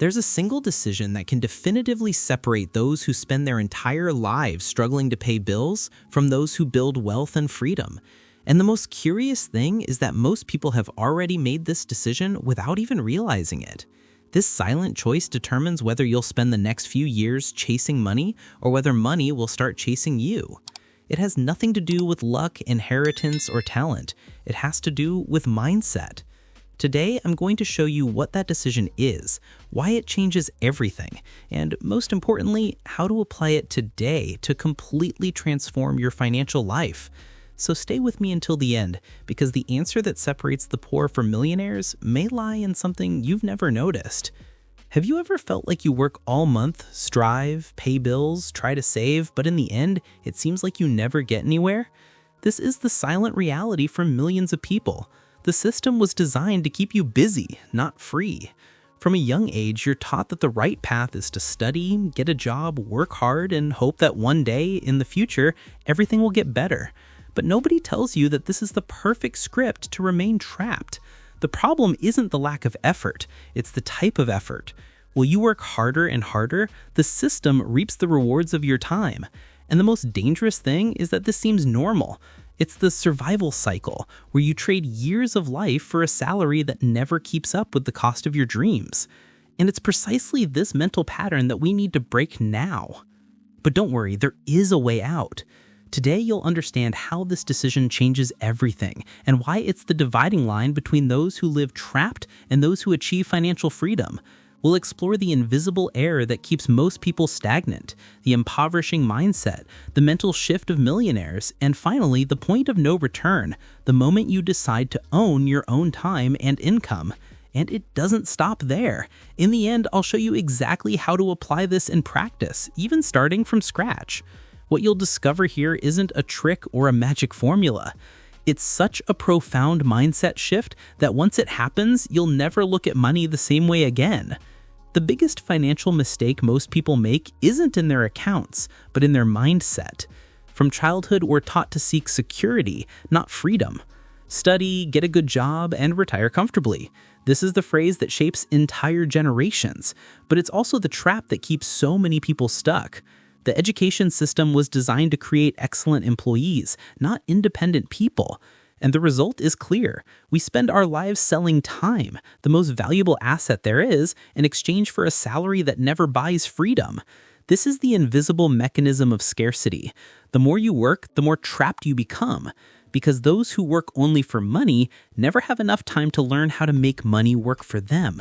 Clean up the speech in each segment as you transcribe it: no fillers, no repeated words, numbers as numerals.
There's a single decision that can definitively separate those who spend their entire lives struggling to pay bills from those who build wealth and freedom. And the most curious thing is that most people have already made this decision without even realizing it. This silent choice determines whether you'll spend the next few years chasing money or whether money will start chasing you. It has nothing to do with luck, inheritance, or talent. It has to do with mindset. Today, I'm going to show you what that decision is, why it changes everything, and most importantly, how to apply it today to completely transform your financial life. So stay with me until the end, because the answer that separates the poor from millionaires may lie in something you've never noticed. Have you ever felt like you work all month, strive, pay bills, try to save, but in the end, it seems like you never get anywhere? This is the silent reality for millions of people. The system was designed to keep you busy, not free. From a young age, you're taught that the right path is to study, get a job, work hard, and hope that one day, in the future, everything will get better. But nobody tells you that this is the perfect script to remain trapped. The problem isn't the lack of effort, it's the type of effort. Will you work harder and harder? The system reaps the rewards of your time. And the most dangerous thing is that this seems normal. It's the survival cycle, where you trade years of life for a salary that never keeps up with the cost of your dreams. And it's precisely this mental pattern that we need to break now. But don't worry, there is a way out. Today, you'll understand how this decision changes everything and why it's the dividing line between those who live trapped and those who achieve financial freedom. We'll explore the invisible error that keeps most people stagnant, the impoverishing mindset, the mental shift of millionaires, and finally, the point of no return, the moment you decide to own your own time and income. And it doesn't stop there. In the end, I'll show you exactly how to apply this in practice, even starting from scratch. What you'll discover here isn't a trick or a magic formula. It's such a profound mindset shift that once it happens, you'll never look at money the same way again. The biggest financial mistake most people make isn't in their accounts, but in their mindset. From childhood, we're taught to seek security, not freedom. Study, get a good job, and retire comfortably. This is the phrase that shapes entire generations, but it's also the trap that keeps so many people stuck. The education system was designed to create excellent employees, not independent people. And the result is clear. We spend our lives selling time, the most valuable asset there is, in exchange for a salary that never buys freedom. This is the invisible mechanism of scarcity. The more you work, the more trapped you become, because those who work only for money never have enough time to learn how to make money work for them.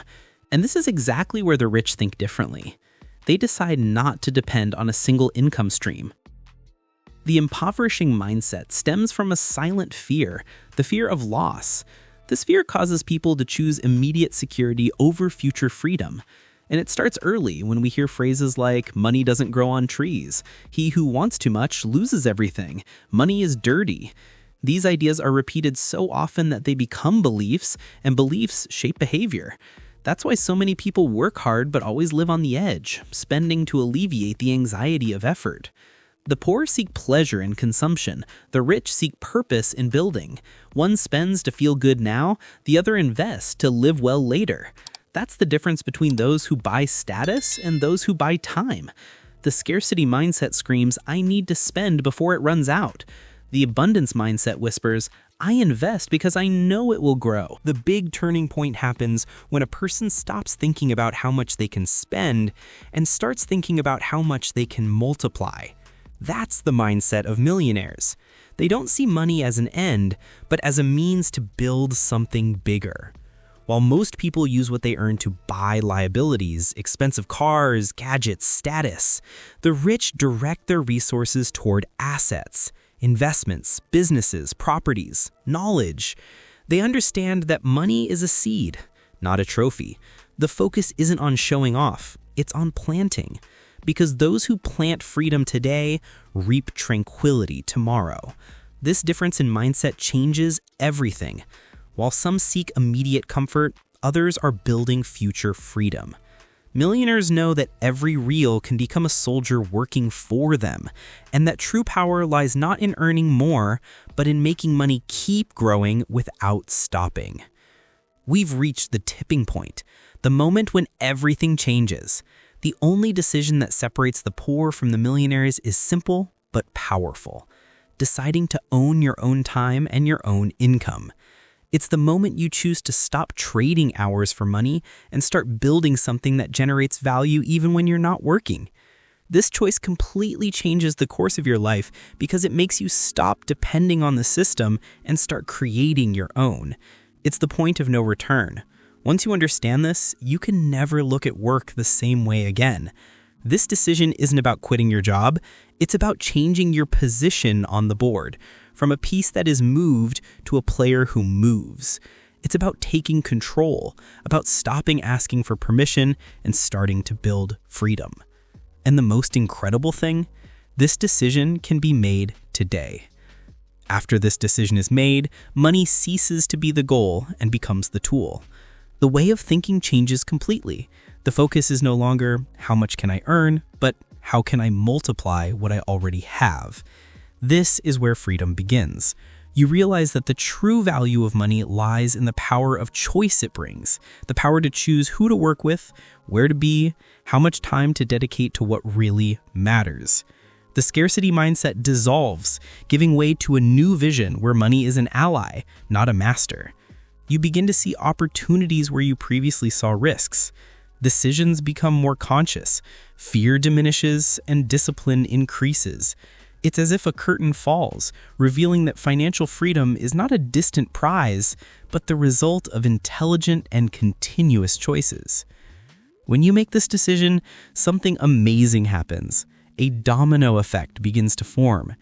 And this is exactly where the rich think differently. They decide not to depend on a single income stream. The impoverishing mindset stems from a silent fear, the fear of loss. This fear causes people to choose immediate security over future freedom. And it starts early when we hear phrases like, money doesn't grow on trees, he who wants too much loses everything, money is dirty. These ideas are repeated so often that they become beliefs, and beliefs shape behavior. That's why so many people work hard but always live on the edge, spending to alleviate the anxiety of effort. The poor seek pleasure in consumption. The rich seek purpose in building. One spends to feel good now, the other invests to live well later. That's the difference between those who buy status and those who buy time. The scarcity mindset screams, I need to spend before it runs out. The abundance mindset whispers, I invest because I know it will grow. The big turning point happens when a person stops thinking about how much they can spend and starts thinking about how much they can multiply. That's the mindset of millionaires. They don't see money as an end, but as a means to build something bigger. While most people use what they earn to buy liabilities, expensive cars, gadgets, status, the rich direct their resources toward assets, investments, businesses, properties, knowledge. They understand that money is a seed, not a trophy. The focus isn't on showing off, it's on planting. Because those who plant freedom today reap tranquility tomorrow. This difference in mindset changes everything. While some seek immediate comfort, others are building future freedom. Millionaires know that every real can become a soldier working for them, and that true power lies not in earning more, but in making money keep growing without stopping. We've reached the tipping point. the moment when everything changes. The only decision that separates the poor from the millionaires is simple but powerful: deciding to own your own time and your own income. It's the moment you choose to stop trading hours for money and start building something that generates value even when you're not working. This choice completely changes the course of your life because it makes you stop depending on the system and start creating your own. It's the point of no return. Once you understand this, you can never look at work the same way again. This decision isn't about quitting your job, it's about changing your position on the board, from a piece that is moved to a player who moves. It's about taking control, about stopping asking for permission and starting to build freedom. And the most incredible thing, this decision can be made today. After this decision is made, money ceases to be the goal and becomes the tool. The way of thinking changes completely. The focus is no longer how much can I earn, but how can I multiply what I already have. This is where freedom begins. You realize that the true value of money lies in the power of choice it brings, the power to choose who to work with, where to be, how much time to dedicate to what really matters. The scarcity mindset dissolves, giving way to a new vision where money is an ally, not a master. You begin to see opportunities where you previously saw risks. Decisions become more conscious, fear diminishes, and discipline increases. It's as if a curtain falls, revealing that financial freedom is not a distant prize, but the result of intelligent and continuous choices. When you make this decision, something amazing happens. A domino effect begins to form.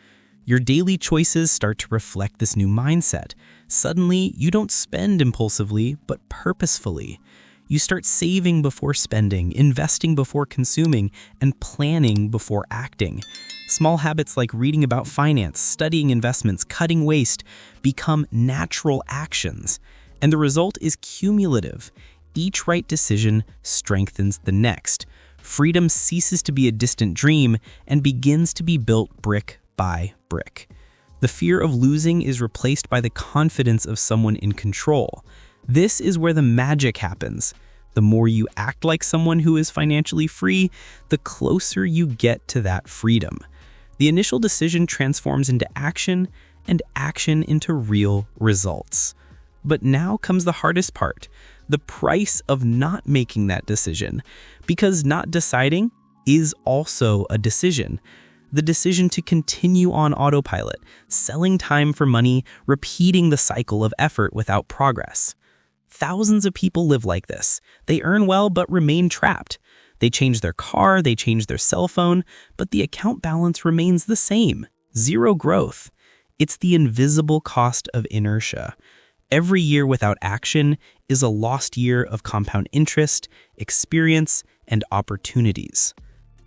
Your daily choices start to reflect this new mindset. Suddenly, you don't spend impulsively, but purposefully. You start saving before spending, investing before consuming, and planning before acting. Small habits like reading about finance, studying investments, cutting waste become natural actions. And the result is cumulative. Each right decision strengthens the next. Freedom ceases to be a distant dream and begins to be built brick by brick. The fear of losing is replaced by the confidence of someone in control. This is where the magic happens. The more you act like someone who is financially free, the closer you get to that freedom. The initial decision transforms into action, and action into real results. But now comes the hardest part, the price of not making that decision, because not deciding is also a decision. The decision to continue on autopilot, selling time for money, repeating the cycle of effort without progress. Thousands of people live like this. They earn well but remain trapped. They change their car, they change their cell phone, but the account balance remains the same. Zero growth. It's the invisible cost of inertia. Every year without action is a lost year of compound interest, experience, and opportunities.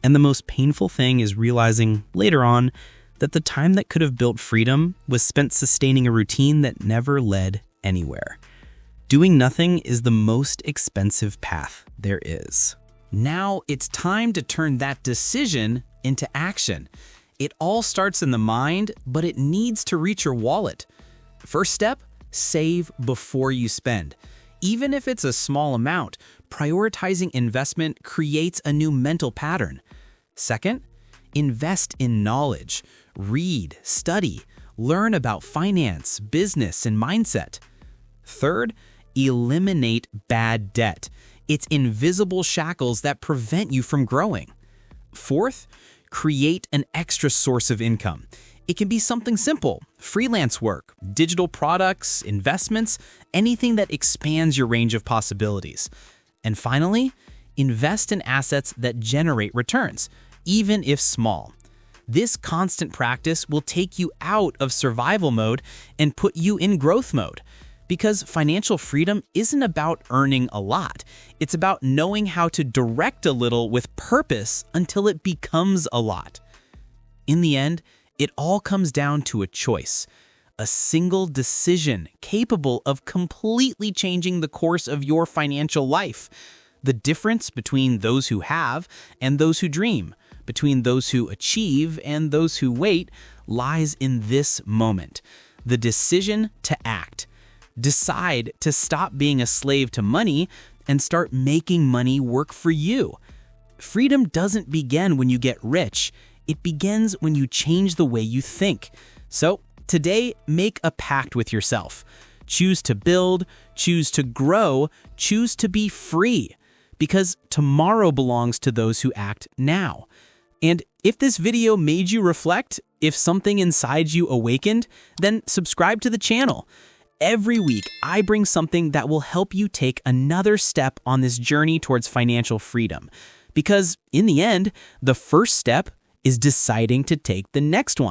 And the most painful thing is realizing later on that the time that could have built freedom was spent sustaining a routine that never led anywhere. Doing nothing is the most expensive path there is. Now it's time to turn that decision into action. It all starts in the mind, but it needs to reach your wallet. First step, save before you spend. Even if it's a small amount, prioritizing investment creates a new mental pattern. Second, invest in knowledge. Read, study, learn about finance, business, and mindset. Third, eliminate bad debt. It's invisible shackles that prevent you from growing. Fourth, create an extra source of income. It can be something simple: freelance work, digital products, investments, anything that expands your range of possibilities. And finally, invest in assets that generate returns, even if small. This constant practice will take you out of survival mode and put you in growth mode. Because financial freedom isn't about earning a lot. It's about knowing how to direct a little with purpose until it becomes a lot. In the end, it all comes down to a choice, a single decision capable of completely changing the course of your financial life. The difference between those who have and those who dream, between those who achieve and those who wait, lies in this moment: the decision to act. Decide to stop being a slave to money and start making money work for you. Freedom doesn't begin when you get rich. It begins when you change the way you think. So, today, make a pact with yourself. Choose to build, choose to grow, choose to be free. Because tomorrow belongs to those who act now. And if this video made you reflect, if something inside you awakened, then subscribe to the channel. Every week, I bring something that will help you take another step on this journey towards financial freedom. Because in the end, the first step is deciding to take the next one.